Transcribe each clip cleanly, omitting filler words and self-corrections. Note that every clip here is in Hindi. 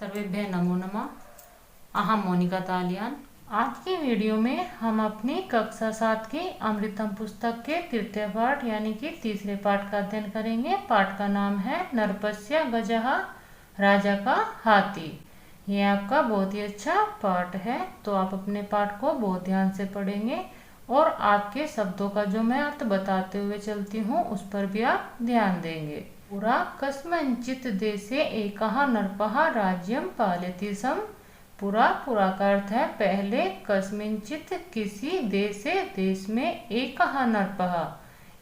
सर्वेभ्यः नमो नमः। अहम मोनिका तालियान। आज की वीडियो में हम अपनी कक्षा 7 की अमृतम पुस्तक के तृतीय पाठ यानी कि तीसरे पाठ का अध्ययन करेंगे। पाठ का नाम है नरपस्य गजः, राजा का हाथी। ये आपका बहुत ही अच्छा पाठ है, तो आप अपने पाठ को बहुत ध्यान से पढ़ेंगे और आपके शब्दों का जो मैं अर्थ बताते हुए चलती हूँ उस पर भी आप ध्यान देंगे। पुरा कस्मंचित देशे एकः नरपः राज्यं पालयति स्म। पुरा का अर्थ है पहले, कस्मिंचित किसी देश में एकः नरपः,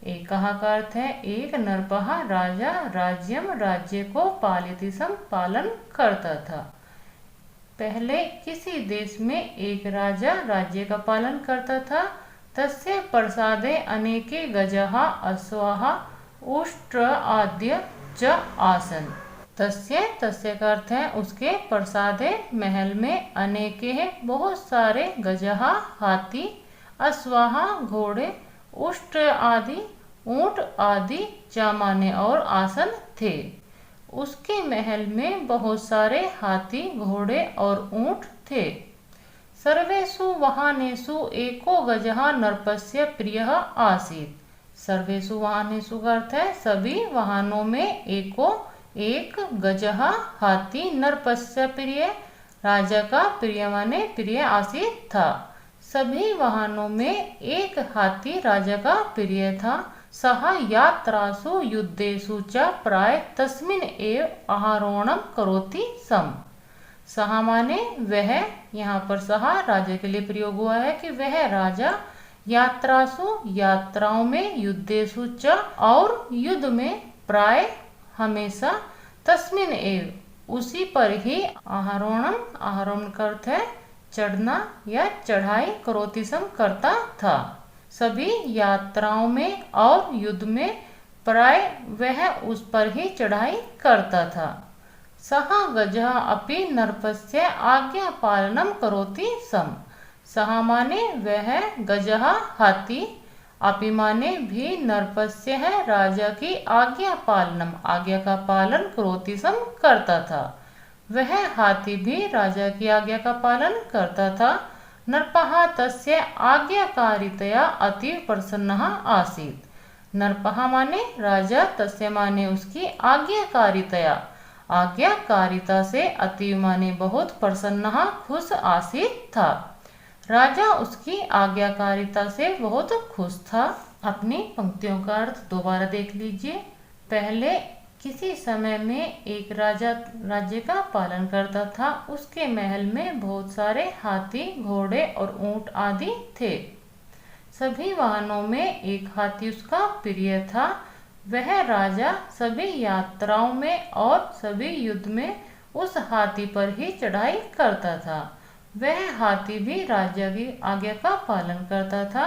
एकः का अर्थ है एक, नरपः राजा, राज्यम राज्य को, पालयति स्म पालन करता था। पहले किसी देश में एक राजा राज्य का पालन करता था। तस्य प्रसादे अनेके गजः अश्वाः उष्ट्र आद्य च आसन। तस्य का अर्थ है उसके, प्रसादे महल में, अनेके बहुत सारे, गजः हाथी, अश्वाः घोड़े, उष्ट्र आदि ऊंट आदि, च माने और, आसन थे। उसके महल में बहुत सारे हाथी घोड़े और ऊंट थे। सर्वेषु वाहनेषु एको गजः नरपस्य प्रियः आसीत्। सर्वेषु वाहनेषु का अर्थ है सभी वाहनों में, एको एक, गजः हाथी, नरपस्य प्रिय राजा का, प्रिय माने प्रिय, आसीत् था। सभी वाहनों में एक हाथी राजा का प्रिय था। सः यात्रासु युद्धेषु च प्राय तस्मिन् एव आरोहणं करोति स्म। सः माने वह, यहाँ पर सः राजा के लिए प्रयोग हुआ है कि वह राजा, यात्रासु यात्राओं में, युद्धेषु च और युद्ध में, प्राय हमेशा, तस्मिन् एव उसी पर ही, आरोहण का अर्थ है चढ़ना या चढ़ाई, करोति स्म करता था। सभी यात्राओं में और युद्ध में प्राय वह उस पर ही चढ़ाई करता था। सः गजः अपि नरपस्य आज्ञा पालनम करोति स्म। सः माने वह, गजः हाथी, अपि माने भी, नरपस्य है राजा की, आज्ञा पालनम आज्ञा का पालन, करोति स्म करता था। वह हाथी भी राजा की आज्ञा का पालन करता था। नरपः तस्य आज्ञाकारितया अतीव प्रसन्नः आसीत्। नरपः माने राजा, तस्य माने उसकी, आज्ञाकारितया आज्ञाकारिता से, अतीव माने बहुत, प्रसन्नः खुश, आसीत् था। राजा उसकी आज्ञाकारिता से बहुत खुश था। अपनी पंक्तियों का अर्थ दोबारा देख लीजिए। पहले किसी समय में एक राजा राज्य का पालन करता था। उसके महल में बहुत सारे हाथी घोड़े और ऊंट आदि थे। सभी वाहनों में एक हाथी उसका प्रिय था। वह राजा सभी यात्राओं में और सभी युद्ध में उस हाथी पर ही चढ़ाई करता था। वह हाथी भी राजा की आज्ञा का पालन करता था।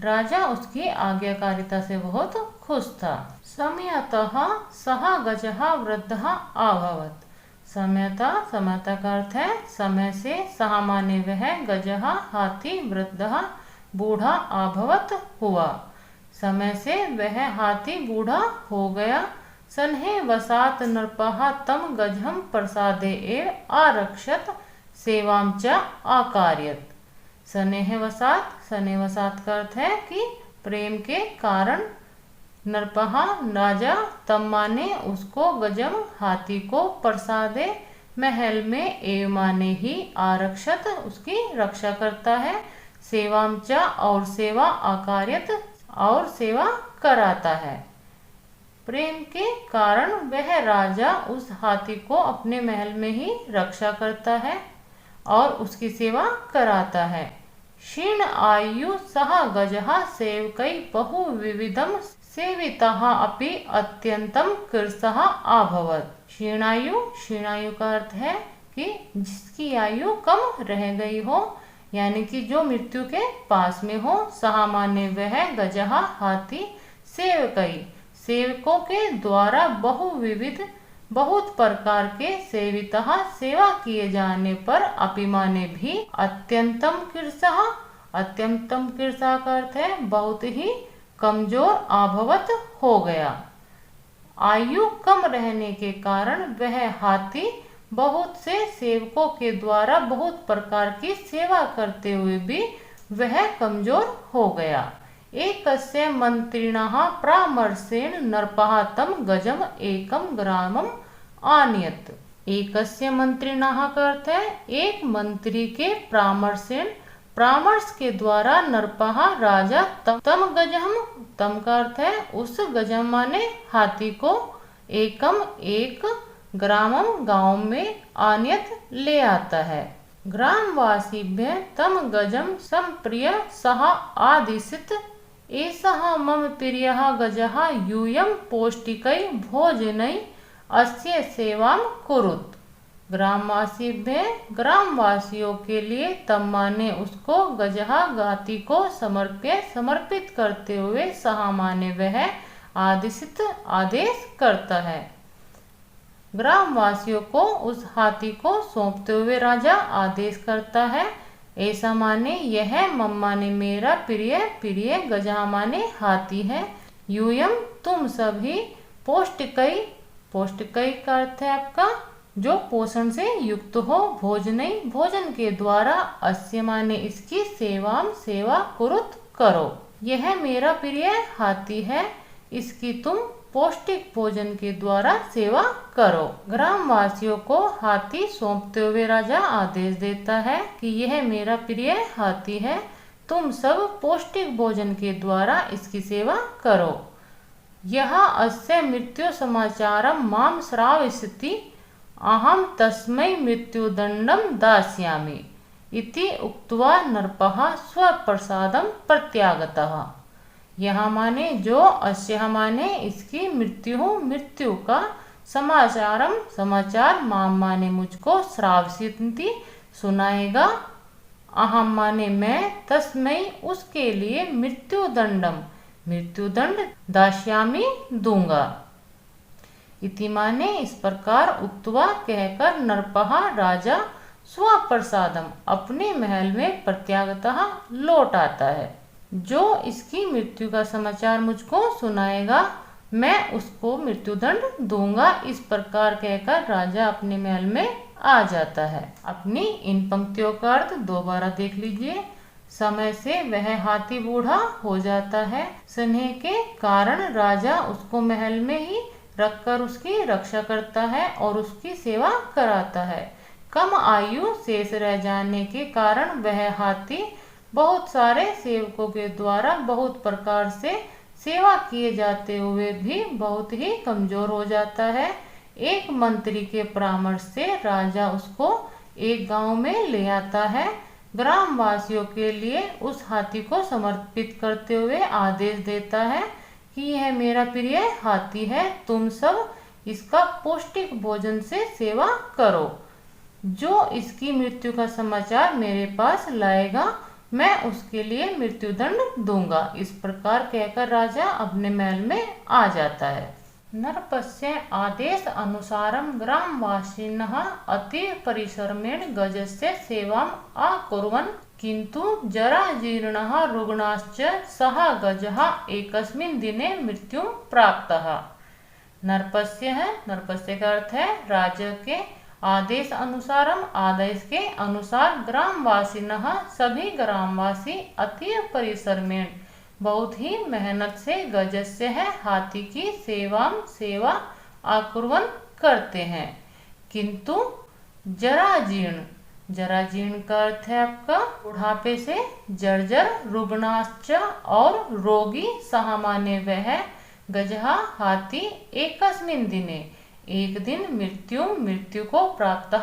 राजा उसकी आज्ञाकारिता से बहुत खुश था। समयतः सः गजः वृद्धः अभवत्। समयता का अर्थ है समय से, सः माने वह, गजः हाथी, वृद्धः बूढ़ा, अभवत् हुआ। समय से वह हाथी बूढ़ा हो गया। सन्हे वसात नरपः तम गजहं प्रसादे एव आरक्षत सेवां च आकारयत्। स्नेह वसात का अर्थ है कि प्रेम के कारण, नरपः राजा, तम माने उसको, गजम हाथी को, प्रसादे महल में, एव माने ही, आरक्षत उसकी रक्षा करता है, सेवां च और सेवा, आकारयत और सेवा कराता है। प्रेम के कारण वह राजा उस हाथी को अपने महल में ही रक्षा करता है और उसकी सेवा कराता है। क्षीण आयु सः गजः सेवकै बहुविविधं सेवितः अपि अत्यंतम कृशः अभवत्। क्षीणायु का अर्थ है कि जिसकी आयु कम रह गई हो, यानी कि जो मृत्यु के पास में हो। सः माने वह, गजः हाथी, सेवकै सेवकों के द्वारा, बहुविविध बहुत प्रकार के, सेवितः सेवा किए जाने पर, अपि माने भी, अत्यंतम कृशः का अर्थ है बहुत ही कमजोर, अभवत हो गया। आयु कम रहने के कारण वह हाथी बहुत से सेवकों के द्वारा बहुत प्रकार की सेवा करते हुए भी वह कमजोर हो गया। एकस्य मंत्रिणः परामर्शेण नरपः तं गजम एकम ग्रामम आनयत। एकस्य मंत्रिणः का अर्थ है एक मंत्री के परामर्श के द्वारा नरपः राजा तम गजम, तम का अर्थ है उस गजम माने हाथी को, एकम एक, ग्रामम गांव में, आनयत ले आता है। ग्रामवासीभ्य तम गजम संप्रिय सह आदिशित एषः मम प्रियः गजः यूयं पौष्टिकै भोजनै अस्य सेवां कुरुत। ग्रामवासियों के लिए तम माने उसको, गजहा हाथी को समर्पित करते हुए, सहा माने वह, आदिशित आदेश करता है। ग्रामवासियों को उस हाथी को सौंपते हुए राजा आदेश करता है। ऐसा माने यह, मम माने मेरा, प्रिय गजहा माने हाथी है, यूयम तुम सभी, पौष्टिकई का अर्थ है आपका जो पोषण से युक्त हो, भोजन के द्वारा, अस्य माने इसकी, सेवा कुरुत करो। यह मेरा प्रिय हाथी है, इसकी तुम पौष्टिक भोजन के द्वारा सेवा करो। ग्रामवासियों को हाथी सौंपते हुए राजा आदेश देता है कि यह मेरा प्रिय हाथी है, तुम सब पौष्टिक भोजन के द्वारा इसकी सेवा करो। यह अस्य मृत्यु समाचारम माम श्रावयति अहम तस्मै मृत्युदंडम दास्यामि इति उक्त्वा नरपः स्वप्रसादम प्रत्यागतः। यह माने जो, अस्य माने इसकी, मृत्यु का, समाचार, माम माने मुझको, श्रावयति सुनाएगा, अहम माने मैं, तस्मै उसके लिए, मृत्युदंड दास्यामि दूंगा। इति माने इस प्रकार, उक्त्वा कहकर, नरपः राजा, स्वप्रसादम अपने महल में, प्रत्यागतः लौट आता है। जो इसकी मृत्यु का समाचार मुझको सुनाएगा मैं उसको मृत्युदंड दूंगा। इस प्रकार कहकर राजा अपने महल में आ जाता है। अपनी इन पंक्तियों का अर्थ दोबारा देख लीजिए। समय से वह हाथी बूढ़ा हो जाता है। स्नेह के कारण राजा उसको महल में ही रखकर उसकी रक्षा करता है और उसकी सेवा कराता है। कम आयु शेष रह जाने के कारण वह हाथी बहुत सारे सेवकों के द्वारा बहुत प्रकार से सेवा किए जाते हुए भी बहुत ही कमजोर हो जाता है। एक मंत्री के परामर्श से राजा उसको एक गांव में ले आता है। ग्रामवासियों के लिए उस हाथी को समर्पित करते हुए आदेश देता है कि यह मेरा प्रिय हाथी है, तुम सब इसका पौष्टिक भोजन से सेवा करो। जो इसकी मृत्यु का समाचार मेरे पास लाएगा मैं उसके लिए मृत्युदंड दूंगा। इस प्रकार कहकर राजा अपने महल में आ जाता है। नरपस्य आदेश अनुसारम ग्रामवासिनः अति परिश्रमेण गजस्य सेवाम् अकुर्वन् किंतु जराजीर्णः रुग्णाश्च सः गजः एकस्मिन् दिने मृत्युं प्राप्तः। नरपस्य है, नरपस्य का अर्थ है राजा के आदेश के अनुसार ग्रामवासिनः सभी ग्रामवासी अति परिश्रमेण बहुत ही मेहनत से गजस्य है हाथी की सेवा आकुर्वन करते हैं। किंतु जराजीर्ण का अर्थ है आपका बुढ़ापे से जर्जर, रुग्णाश्च और रोगी, सह माने वह, गजहा हाथी, एकस्मिन् दिने एक दिन मृत्यु को प्राप्त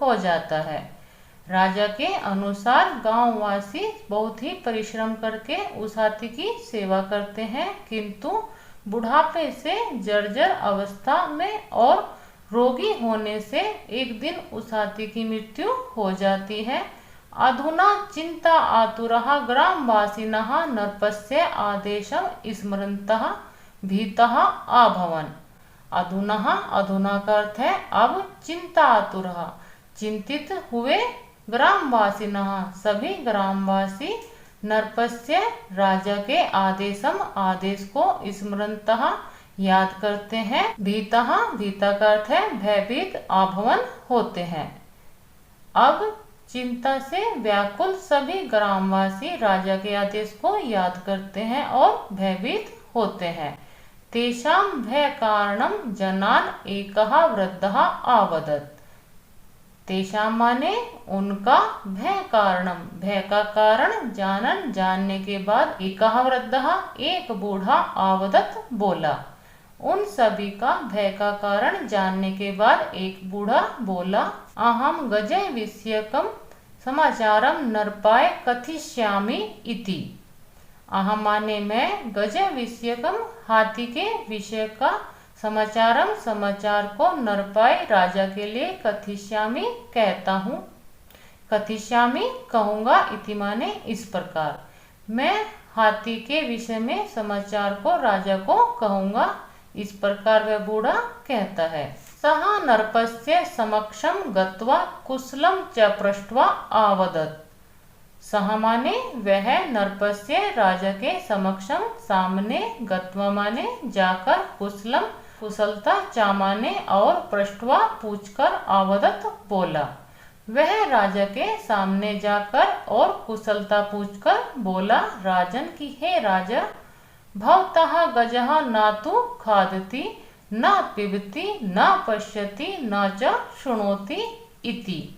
हो जाता है। राजा के अनुसार गांववासी बहुत ही परिश्रम करके उस हाथी की सेवा करते हैं, किंतु बुढ़ापे से जर्जर अवस्था में और रोगी होने से एक दिन उस हाथी की मृत्यु हो जाती है। अधुना चिंता आतुरः ग्रामवासिनः नरपस्य आदेशं स्मरन्तः भीतः अभवन्। अधुना का अर्थ है अब, चिंता आतुरः चिंतित हुए, ग्रामवासिनः सभी ग्रामवासी, नरपस्य राजा के आदेश को स्मरन्तः याद करते हैं। भीतः, भीता का अर्थ है भयभीत, आभवन होते हैं। अब चिंता से व्याकुल सभी ग्रामवासी राजा के आदेश को याद करते हैं और भयभीत होते हैं। तेषां भय कारणम जनान एकः वृद्धः आवदत्। तेषां माने उनका, भय कारणम भय का कारण, जानन जानने के बाद, एकः वृद्धः एक बूढ़ा, आवदत बोला। उन सभी का भय का कारण जानने के बाद एक बूढ़ा बोला। अहम गजय विषयकम समाचारम नरपाय कथिष्यामि इति। अहम माने मैं, गजय विषयकम हाथी के विषय का, समाचारम समाचार को, नरपाय राजा के लिए, कथिष्यामि कहता हूँ। कथिष्यामि कहूँगा, इति माने इस प्रकार। मैं हाथी के विषय में समाचार को राजा को कहूँगा, इस प्रकार वह बूढ़ा कहता है। सः नरपस्य समक्षम गत्वा कुशलम च पृष्ट्वा आवदत्। सः माने वह, नरपस्य राजा के समक्षम सामने, गत्वा माने जाकर, कुशलम कुशलता, चा माने और, पृष्ट्वा पूछकर, आवदत बोला। वह राजा के सामने जाकर और कुशलता पूछकर बोला, राजन की हे राजा, भवतः गजः न तु खादति न पिबति न पश्यति न च शृणोति इति।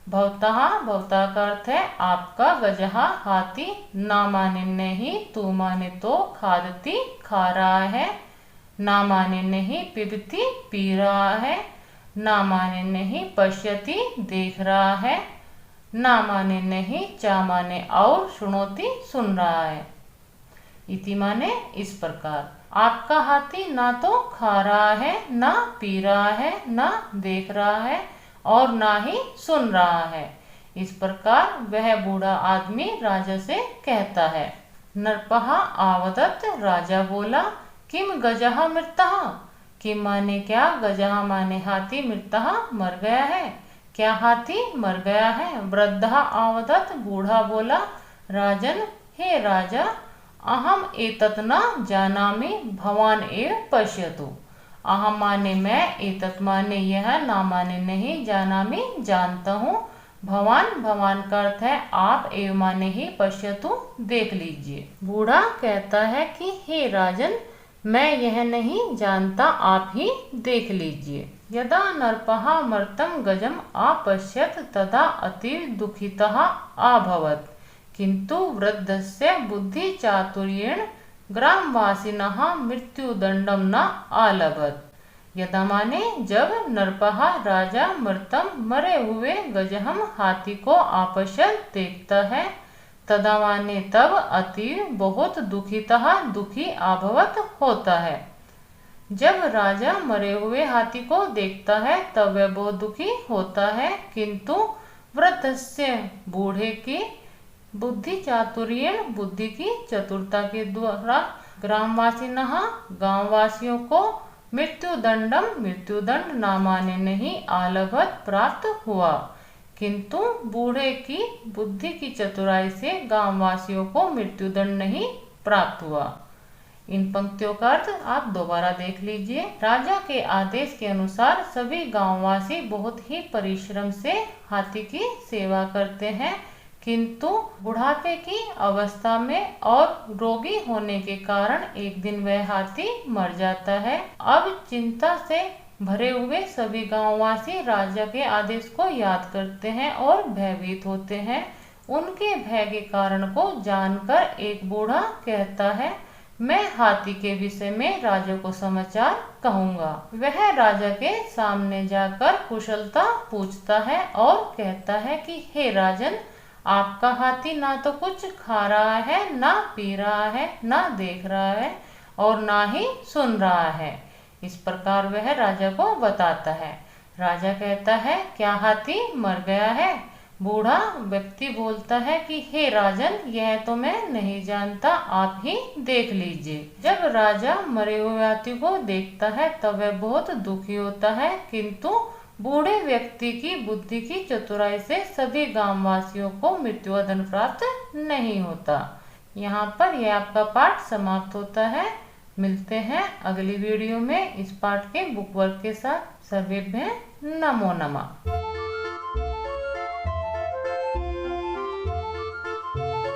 भवतः, भवतः का अर्थ है आपका, गजः हाथी, ना माने नहीं, तू माने तो, खादती खा रहा है, ना माने नहीं, पिबती पी रहा है, ना माने नहीं, पश्यति देख रहा है, ना माने नहीं, चा माने और, सुनोती सुन रहा है, इति माने इस प्रकार। आपका हाथी ना तो खा रहा है, ना पी रहा है, ना देख रहा है और ना ही सुन रहा है। इस प्रकार वह बूढ़ा आदमी राजा से कहता है। नरपः आवदत्, राजा बोला। किम गजः मृतः, किम माने क्या, गजः माने हाथी, मृतः मर गया है, क्या हाथी मर गया है। वृद्धः आवदत्, बूढ़ा बोला। राजन हे राजा, अहम एतत् न जानामि, भवान एव पश्यतु। अहम माने मैं, एतत् माने यह, ना माने नहीं, जानामि जानता हूँ, भवान, भवान का अर्थ है आप, एव माने ही, पश्यतु देख लीजिए। बूढ़ा कहता है कि हे राजन, मैं यह नहीं जानता, आप ही देख लीजिए। यदा नरपः मर्तं गजम आपश्यत तदा अतीव दुखितः अभवत्, किंतु वृद्धस्य बुद्धि चातुर्येण ग्रामवासिनः मृत्युदंडम न आलभत। यदा माने जब, नरपः राजा, मृतम मरे हुए, गजहम हाथी को, आपश्यत देखता है, तदा माने तब, अतीव बहुत, दुखितः दुखी, अभवत होता है। जब राजा मरे हुए हाथी को देखता है तब वह बहुत दुखी होता है, किंतु वृद्धस्य बूढ़े की, बुद्धि चातुर्येण बुद्धि की चतुरता के द्वारा, ग्रामवासिनः गांववासियों को, मृत्युदंडम मृत्युदंड, ना माने नहीं, आलभत प्राप्त हुआ, किंतु बूढ़े की बुद्धि की चतुराई से गांववासियों को मृत्युदंड नहीं प्राप्त हुआ। इन पंक्तियों का अर्थ आप दोबारा देख लीजिए। राजा के आदेश के अनुसार सभी गांववासी बहुत ही परिश्रम से हाथी की सेवा करते हैं, किंतु बुढ़ापे की अवस्था में और रोगी होने के कारण एक दिन वह हाथी मर जाता है। अब चिंता से भरे हुए सभी गांववासी राजा के आदेश को याद करते हैं और भयभीत होते हैं। उनके भय के कारण को जानकर एक बूढ़ा कहता है, मैं हाथी के विषय में राजा को समाचार कहूँगा। वह राजा के सामने जाकर कुशलता पूछता है और कहता है कि हे राजन, आपका हाथी ना तो कुछ खा रहा है, ना पी रहा है, ना देख रहा है और ना ही सुन रहा है। इस प्रकार वह राजा को बताता है। राजा कहता है, क्या हाथी मर गया है? बूढ़ा व्यक्ति बोलता है कि हे राजन, यह तो मैं नहीं जानता, आप ही देख लीजिए। जब राजा मरे हुए हाथी को देखता है तब वह बहुत दुखी होता है, किंतु बूढ़े व्यक्ति की बुद्धि की चतुराई से सभी गांववासियों को मृत्युदंड प्राप्त नहीं होता। यहाँ पर यह आपका पाठ समाप्त होता है। मिलते हैं अगली वीडियो में इस पाठ के बुक वर्क के साथ। सर्वेभ्यः नमो नमः।